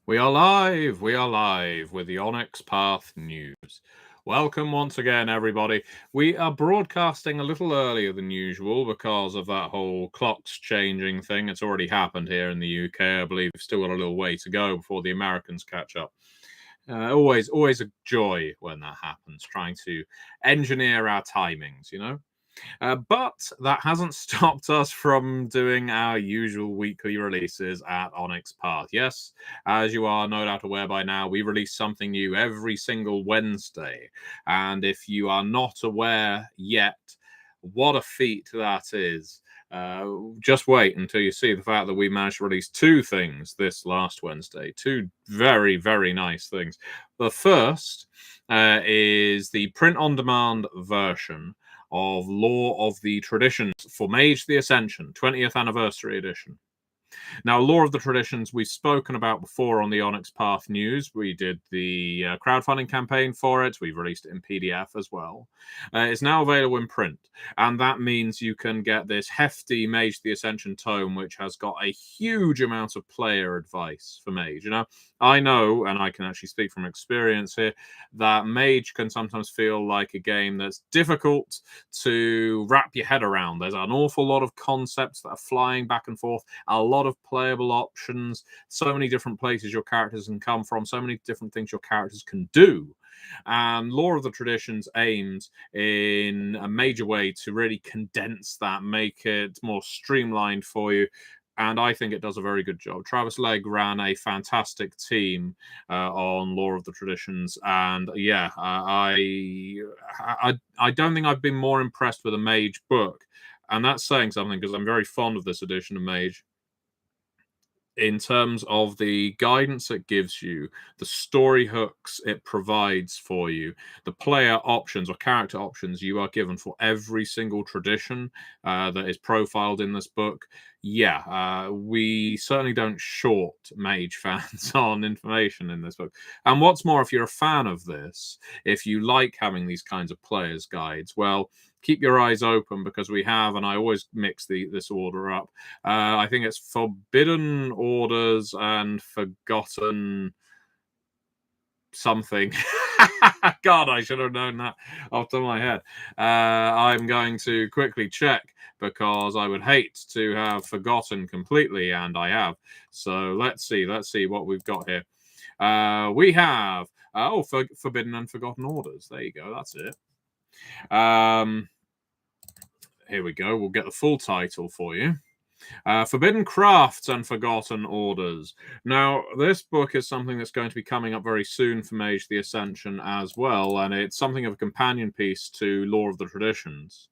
We are live with the Onyx Path News. Welcome once again, everybody. We are broadcasting a little earlier than usual because of that whole clocks changing thing. It's already happened here in the UK. I believe we've still got a little way to go before the Americans catch up. Always a joy when that happens, trying to engineer our timings, you know? But that hasn't stopped us from doing our usual weekly releases at Onyx Path. Yes, as you are no doubt aware by now, we release something new every single Wednesday. And if you are not aware yet, what a feat that is. Just wait until you see the fact that we managed to release two things this last Wednesday. Two very, very nice things. The first is the print-on-demand version of Law of the Traditions for Mage the Ascension, 20th Anniversary Edition. Now, Law of the Traditions we've spoken about before on the Onyx Path News. We did the crowdfunding campaign for it. We've released it in PDF as well. It's now available in print, and that means you can get this hefty Mage the Ascension tome, which has got a huge amount of player advice for Mage. You know, I know, and I can actually speak from experience here, that Mage can sometimes feel like a game that's difficult to wrap your head around. There's an awful lot of concepts that are flying back and forth, a lot of playable options, so many different places your characters can come from, so many different things your characters can do. And Law of the Traditions aims in a major way to really condense that, make it more streamlined for you. And I think it does a very good job. Travis Legg ran a fantastic team on Law of the Traditions, and yeah, I don't think I've been more impressed with a Mage book, and that's saying something because I'm very fond of this edition of Mage. In terms of the guidance it gives you, the story hooks it provides for you, the player options or character options you are given for every single tradition that is profiled in this book. Yeah, we certainly don't short Mage fans on information in this book. And what's more, if you're a fan of this, if you like having these kinds of players' guides, well, keep your eyes open because we have, and I always mix this order up. I think it's Forbidden Orders and Forgotten something. God, I should have known that off the top of my head. I'm going to quickly check because I would hate to have forgotten completely, and I have. So let's see what we've got here. We have Forbidden and Forgotten Orders. There you go. That's it. Here we go. We'll get the full title for you. Forbidden Crafts and Forgotten Orders. Now, this book is something that's going to be coming up very soon for Mage the Ascension as well, and it's something of a companion piece to Law of the Traditions.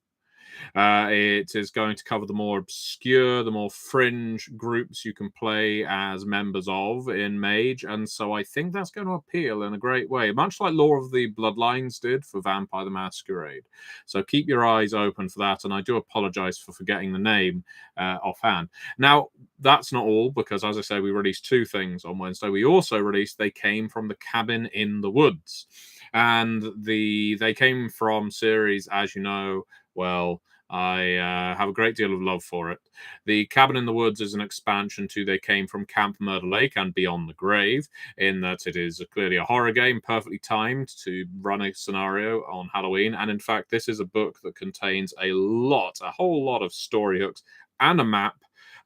It is going to cover the more obscure, the more fringe groups you can play as members of in Mage, and so I think that's going to appeal in a great way, much like Law of the Bloodlines did for Vampire the Masquerade. So keep your eyes open for that, and I do apologize for forgetting the name offhand. Now, that's not all, because as I say, we released two things on Wednesday. We also released They Came from the Cabin in the Woods, and they came from series, as you know, well, I have a great deal of love for it. The Cabin in the Woods is an expansion to They Came from Camp Murder Lake and Beyond the Grave, in that it is clearly a horror game, perfectly timed to run a scenario on Halloween. And in fact, this is a book that contains a whole lot of story hooks and a map,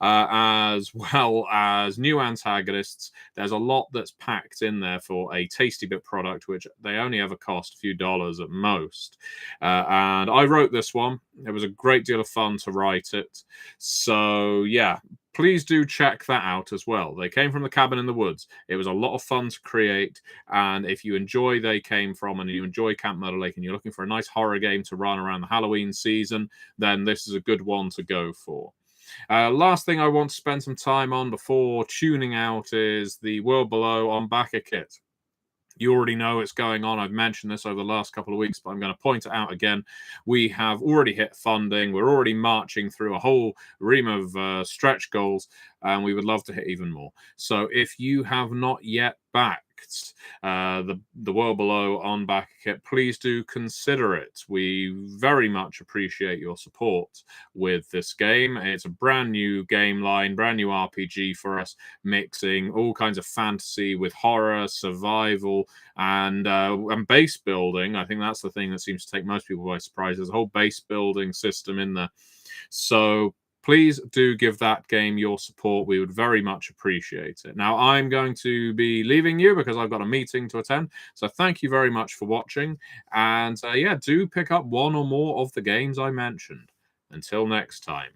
as well as new antagonists. There's a lot that's packed in there for a tasty bit product, which they only ever cost a few dollars at most. And I wrote this one. It was a great deal of fun to write it. So, yeah, please do check that out as well. They Came from the Cabin in the Woods. It was a lot of fun to create. And if you enjoy They Came From and you enjoy Camp Murder Lake and you're looking for a nice horror game to run around the Halloween season, then this is a good one to go for. Last thing I want to spend some time on before tuning out is the World Below on Backer kit. You already know it's going on. I've mentioned this over the last couple of weeks, but I'm going to point it out again. We have already hit funding. We're already marching through a whole ream of stretch goals, and we would love to hit even more. So if you have not yet backed backed the World Below on back kit, please do consider it. We very much appreciate your support with this game. It's a brand new game line, brand new RPG for us, mixing all kinds of fantasy with horror, survival, and base building. I think that's the thing that seems to take most people by surprise. There's a whole base building system in there. So please do give that game your support. We would very much appreciate it. Now, I'm going to be leaving you because I've got a meeting to attend. So thank you very much for watching. And yeah, do pick up one or more of the games I mentioned. Until next time.